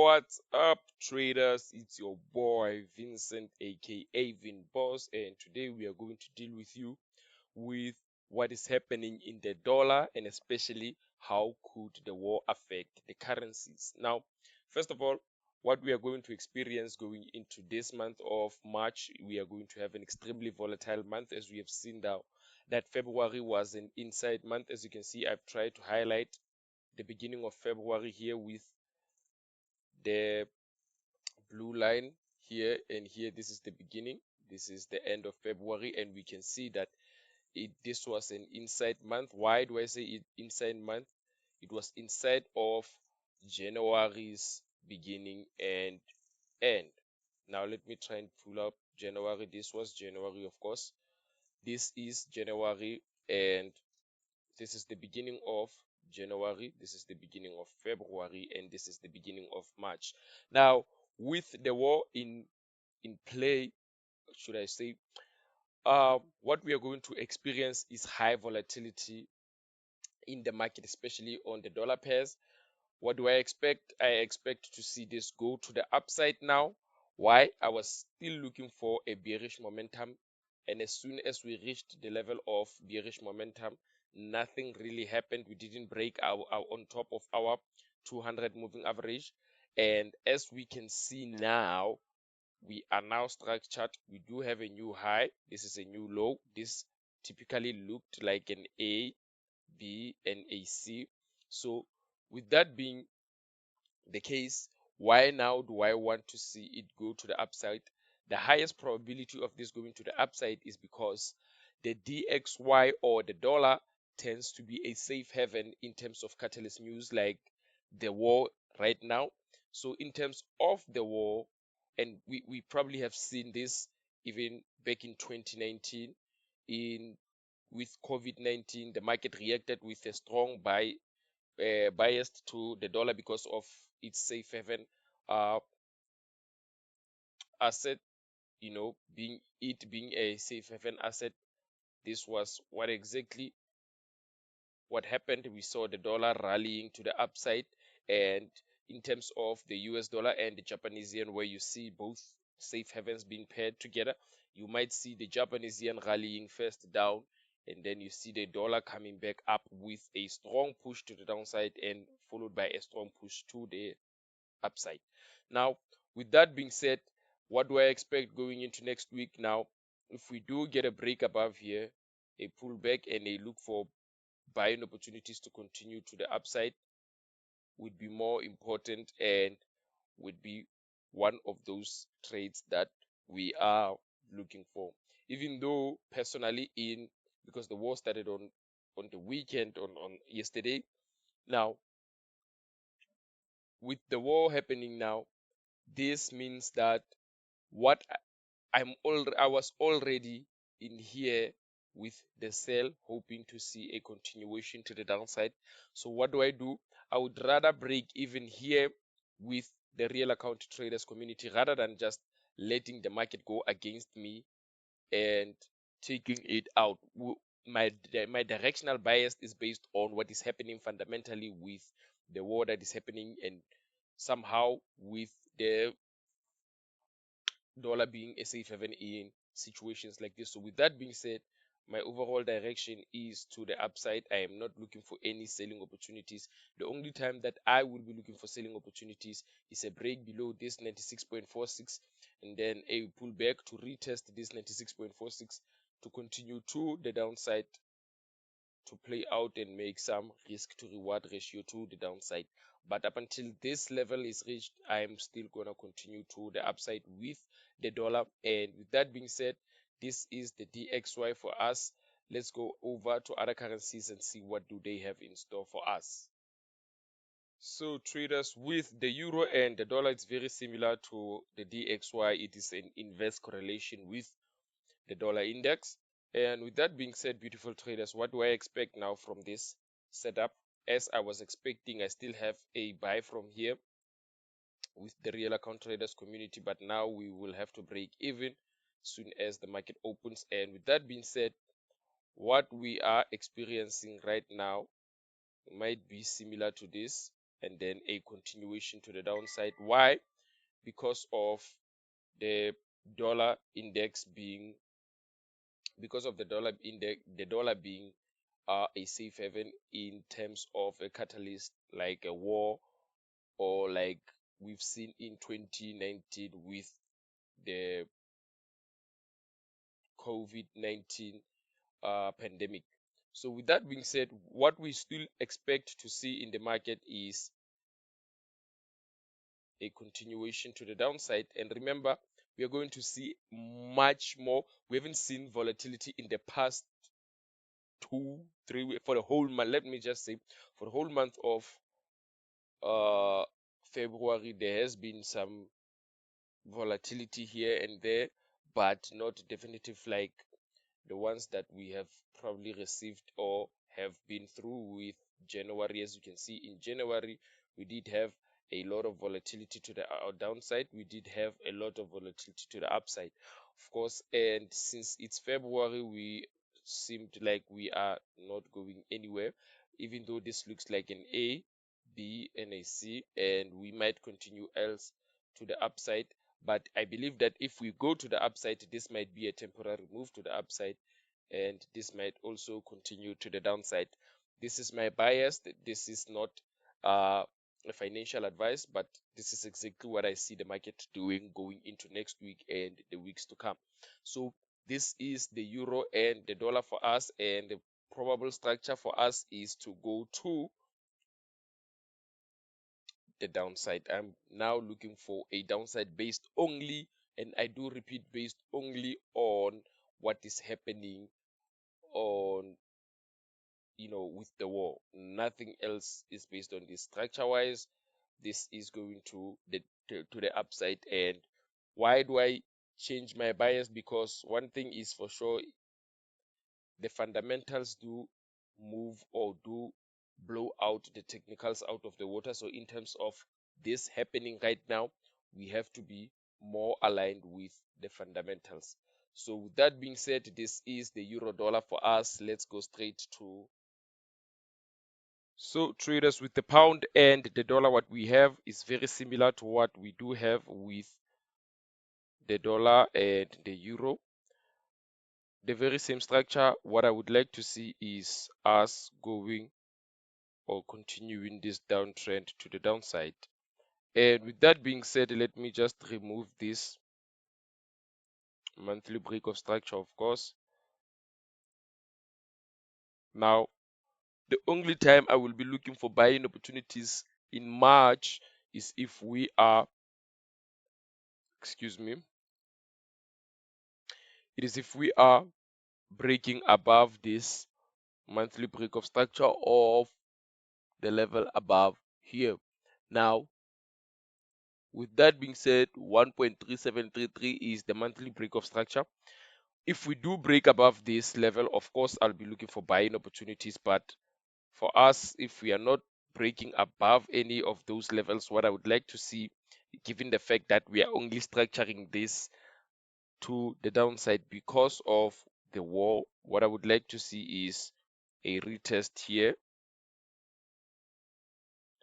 What's up, traders? It's your boy Vincent, aka Vin Boss, and today we are going to deal with you with what is happening in the dollar and especially how could the war affect the currencies. Now, first of all, what we are going to experience going into this month of March, we are going to have an extremely volatile month, as we have seen now that February was an inside month. As you can see, I've tried to highlight the beginning of February here with the blue line here and here. This is the beginning, this is the end of February, and we can see that this was an inside month. Why do I say it inside month? It was inside of January's beginning and end. Now let me try and pull up January. This was January, of course. This is January, and this is the beginning of January, this is the beginning of February, and this is the beginning of March. Now, with the war in play, should I say, what we are going to experience is high volatility in the market, especially on the dollar pairs. What do I expect? I expect to see this go to the upside now. Why? I was still looking for a bearish momentum, and as soon as we reached the level of bearish momentum, nothing really happened. We didn't break our on top of our 200 moving average, and as we can see now, we are now structured. We do have a new high. This is a new low. This typically looked like an A, B, and a C. So with that being the case, why now do I want to see it go to the upside? The highest probability of this going to the upside is because the DXY, or the dollar, tends to be a safe haven in terms of catalyst news like the war right now. So in terms of the war, and we probably have seen this even back in 2019 in with COVID-19, the market reacted with a strong biased to the dollar because of its safe haven uh, asset, being a safe haven asset. This was what happened. We saw the dollar rallying to the upside, and in terms of the US dollar and the Japanese yen, where you see both safe havens being paired together, you might see the Japanese yen rallying first down, and then you see the dollar coming back up with a strong push to the downside and followed by a strong push to the upside. Now, with that being said, what do I expect going into next week? Now, if we do get a break above here, a pullback and a look for buying opportunities to continue to the upside would be more important and would be one of those trades that we are looking for. Even though personally, because the war started on the weekend, on yesterday. Now, with the war happening now, this means that what I was already in here with the sell, hoping to see a continuation to the downside. So what do? I would rather break even here with the real account traders community rather than just letting the market go against me and taking it out. My directional bias is based on what is happening fundamentally with the war that is happening, and somehow with the dollar being a safe haven in situations like this. So with that being said, my overall direction is to the upside. I am not looking for any selling opportunities. The only time that I will be looking for selling opportunities is a break below this 96.46 and then a pullback to retest this 96.46 to continue to the downside, to play out and make some risk to reward ratio to the downside. But up until this level is reached, I am still going to continue to the upside with the dollar. And with that being said, this is the DXY for us. Let's go over to other currencies and see what do they have in store for us. So traders, with the euro and the dollar, it's very similar to the DXY. It is an inverse correlation with the dollar index. And with that being said, beautiful traders, what do I expect now from this setup? As I was expecting, I still have a buy from here with the real account traders community, but now we will have to break even soon as the market opens. And with that being said, what we are experiencing right now might be similar to this. and then a continuation to the downside. Why? Because of the dollar index being the dollar being a safe haven in terms of a catalyst like a war, or like we've seen in 2019 with the COVID-19 pandemic. So with that being said, what we still expect to see in the market is a continuation to the downside. And remember, we are going to see much more. We haven't seen volatility in the past 2 3 weeks for the whole month. Let me just say, for the whole month of uh February, there has been some volatility here and there, but not definitive like the ones that we have probably received or have been through with January. As you can see, in January, we did have a lot of volatility to the downside. We did have a lot of volatility to the upside, of course. And since it's February, we seemed like we are not going anywhere, even though this looks like an A, B, and a C, and we might continue else to the upside. But I believe that if we go to the upside, this might be a temporary move to the upside, and this might also continue to the downside. This is my bias. This is not a financial advice, but this is exactly what I see the market doing going into next week and the weeks to come. So this is the euro and the dollar for us, and the probable structure for us is to go to the downside. I'm now looking for a downside based only, and I do repeat, based only on what is happening on, with the war. Nothing else is based on this. Structure wise, this is going to the upside. And why do I change my bias? Because one thing is for sure, the fundamentals do move or do blow out the technicals out of the water. So in terms of this happening right now, we have to be more aligned with the fundamentals. So with that being said, this is the euro dollar for us. Let's go straight to, so traders, with the pound and the dollar, what we have is very similar to what we do have with the dollar and the euro. The very same structure. What I would like to see is us going or continuing this downtrend to the downside. And with that being said, let me just remove this monthly break of structure, of course. Now, the only time I will be looking for buying opportunities in March is if we are, excuse me, it is if we are breaking above this monthly break of structure of the level above here. Now, with that being said, 1.3733 is the monthly break of structure. If we do break above this level, of course, I'll be looking for buying opportunities. But for us, if we are not breaking above any of those levels, what I would like to see, given the fact that we are only structuring this to the downside because of the war, what I would like to see is a retest here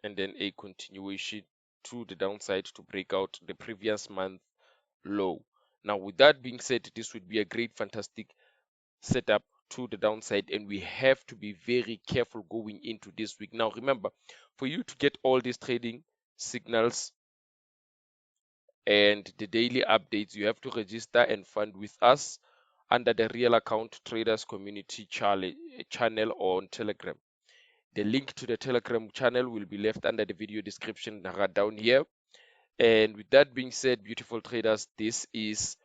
and then a continuation to the downside to break out the previous month low. Now, with that being said, this would be a great, fantastic setup to the downside, and we have to be very careful going into this week. Now, remember, for you to get all these trading signals and the daily updates, you have to register and fund with us under the Real Account Traders Community channel on Telegram. The link to the Telegram channel will be left under the video description right down here. And with that being said, beautiful traders, this is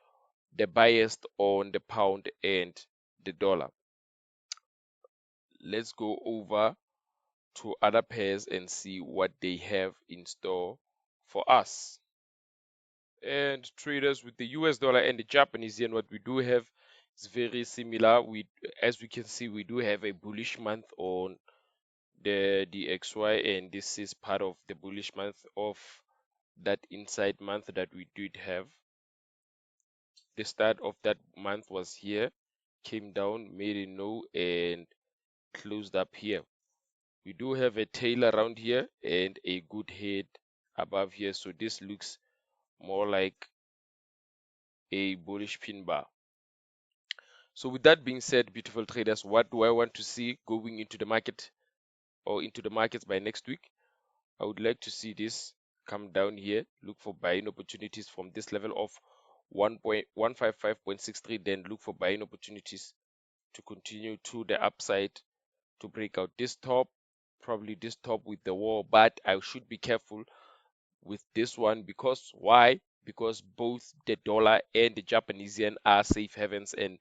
the bias on the pound and the dollar. Let's go over to other pairs and see what they have in store for us. And traders, with the US dollar and the Japanese yen, what we do have is very similar. As we can see, we do have a bullish month on the DXY, and this is part of the bullish month of that inside month that we did have. The start of that month was here, came down, made a no, and closed up here. We do have a tail around here and a good head above here, so this looks more like a bullish pin bar. So with that being said, beautiful traders, what do I want to see going into the market or into the markets by next week? I would like to see this come down here, look for buying opportunities from this level of 1.155.63, then look for buying opportunities to continue to the upside to break out this top, probably this top with the wall, but I should be careful with this one. Because why? Because both the dollar and the Japanese yen are safe havens, and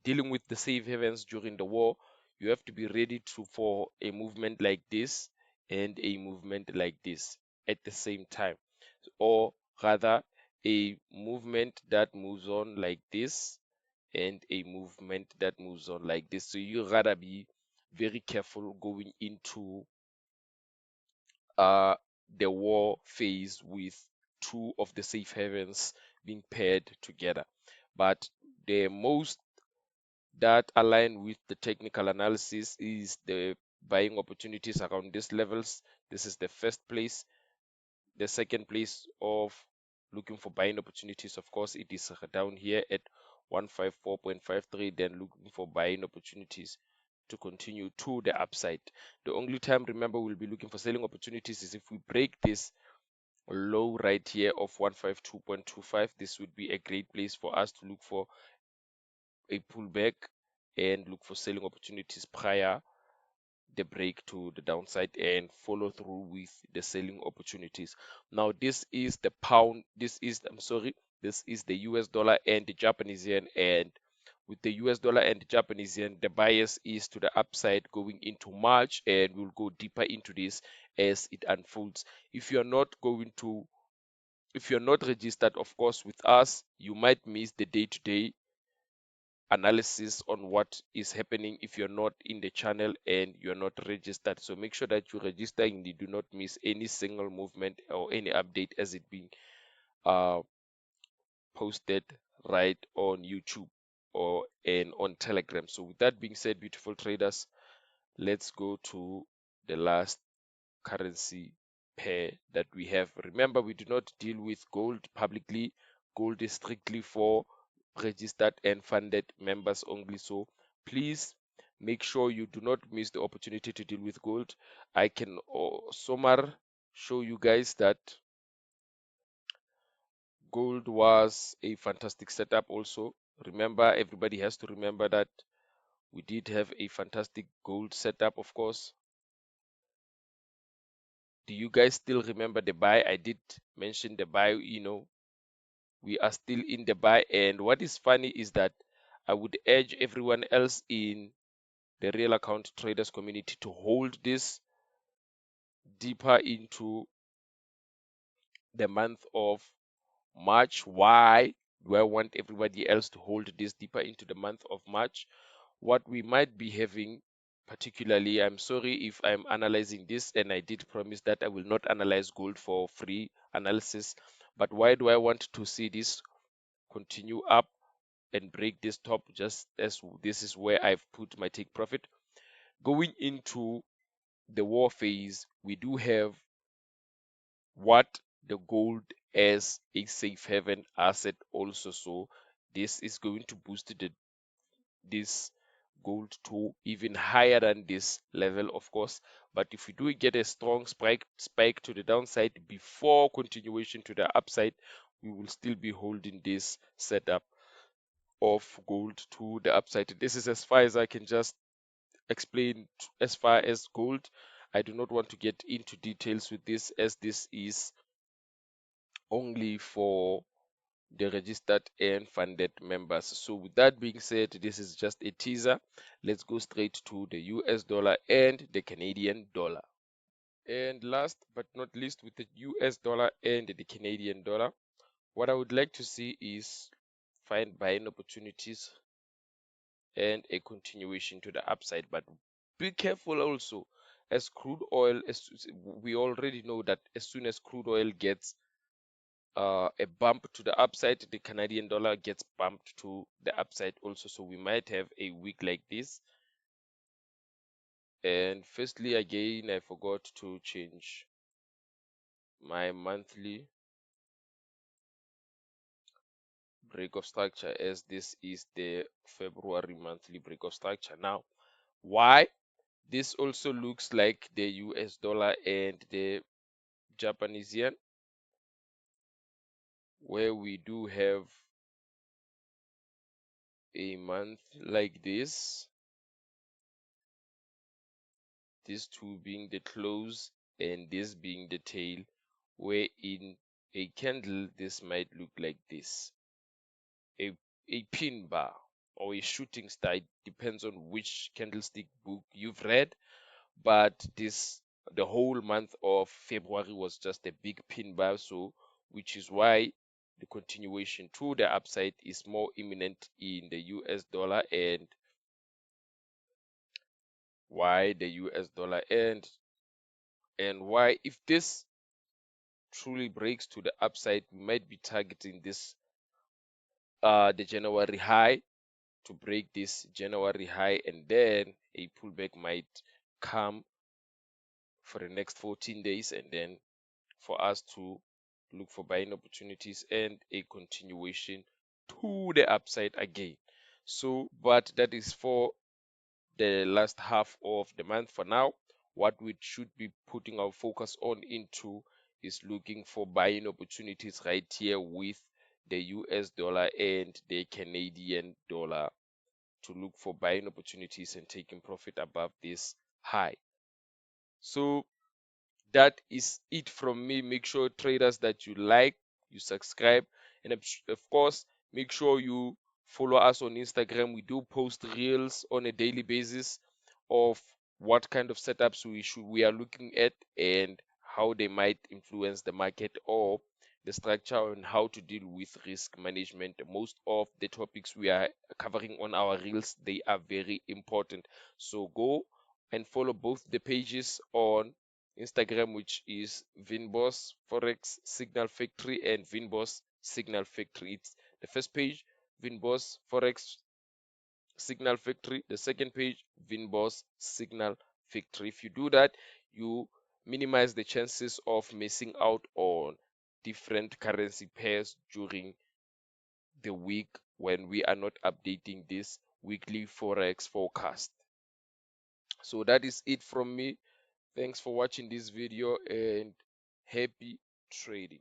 dealing with the safe havens during the war, you have to be ready to for a movement like this and a movement like this at the same time, or rather a movement that moves on like this and a movement that moves on like this. So you rather be very careful going into uh the war phase with two of the safe havens being paired together. But the most that align with the technical analysis is the buying opportunities around these levels. This is the first place. The second place of looking for buying opportunities, of course, it is down here at 154.53, then looking for buying opportunities to continue to the upside. The only time, remember, we'll be looking for selling opportunities is if we break this low right here of 152.25. This would be a great place for us to look for a pullback and look for selling opportunities prior the break to the downside and follow through with the selling opportunities. Now this is the pound, this is the US dollar and the Japanese yen, and with the US dollar and the Japanese yen, the bias is to the upside going into March, and we'll go deeper into this as it unfolds. If you're not registered, of course, with us, you might miss the day-to-day analysis on what is happening if you're not in the channel and you're not registered. So make sure that you register and you do not miss any single movement or any update as it being uh, posted right on YouTube or and on Telegram. So with that being said, beautiful traders, let's go to the last currency pair that we have. Remember, we do not deal with gold publicly. Gold is strictly for registered and funded members only. So please make sure you do not miss the opportunity to deal with gold. I can somewhere show you guys that gold was a fantastic setup also. Remember, everybody has to remember that we did have a fantastic gold setup, of course. Do you guys still remember the buy? I did mention the buy, we are still in the buy. And what is funny is that I would urge everyone else in the real account traders community to hold this deeper into the month of March. Why do I want everybody else to hold this deeper into the month of March? What we might be having, particularly, I'm sorry if I'm analyzing this, and I did promise that I will not analyze gold for free analysis. But why do I want to see this continue up and break this top, just as this is where I've put my take profit? Going into the war phase, we do have what the gold as a safe haven asset also. So this is going to boost this gold to even higher than this level, of course. But if we do get a strong spike to the downside before continuation to the upside, we will still be holding this setup of gold to the upside. This is as far as I can just explain as far as gold. I do not want to get into details with this, as this is only for the registered and funded members. So with that being said, this is just a teaser. Let's go straight to the US dollar and the Canadian dollar. And last but not least, with the US dollar and the Canadian dollar, what I would like to see is find buying opportunities and a continuation to the upside. But be careful also, as crude oil, as we already know that as soon as crude oil gets a bump to the upside, the Canadian dollar gets bumped to the upside also. So we might have a week like this And firstly, again, I forgot to change my monthly break of structure, as this is the February monthly break of structure. Now, why this also looks like the US dollar and the Japanese yen, where we do have a month like this two being the close and this being the tail, where in a candle this might look like this, a pin bar or a shooting star. It depends on which candlestick book you've read, but the whole month of February was just a big pin bar, so which is why the continuation to the upside is more imminent in the US dollar, and why the US dollar and why, if this truly breaks to the upside, we might be targeting this the January high, to break this January high, and then a pullback might come for the next 14 days, and then for us to look for buying opportunities and a continuation to the upside again. So, but that is for the last half of the month. For now, what we should be putting our focus on into is looking for buying opportunities right here with the US dollar and the Canadian dollar, to look for buying opportunities and taking profit above this high. So that is it from me. Make sure, traders, that you like, you subscribe, and of course, make sure you follow us on Instagram. We do post reels on a daily basis of what kind of setups we are looking at and how they might influence the market, or the structure on how to deal with risk management. Most of the topics we are covering on our reels, they are very important. So go and follow both the pages on Instagram, which is Vinboss Forex Signal Factory and Vinboss Signal Factory. It's the first page, Vinboss Forex Signal Factory. The second page, Vinboss Signal Factory. If you do that, you minimize the chances of missing out on different currency pairs during the week when we are not updating this weekly Forex forecast. So that is it from me. Thanks for watching this video and happy trading.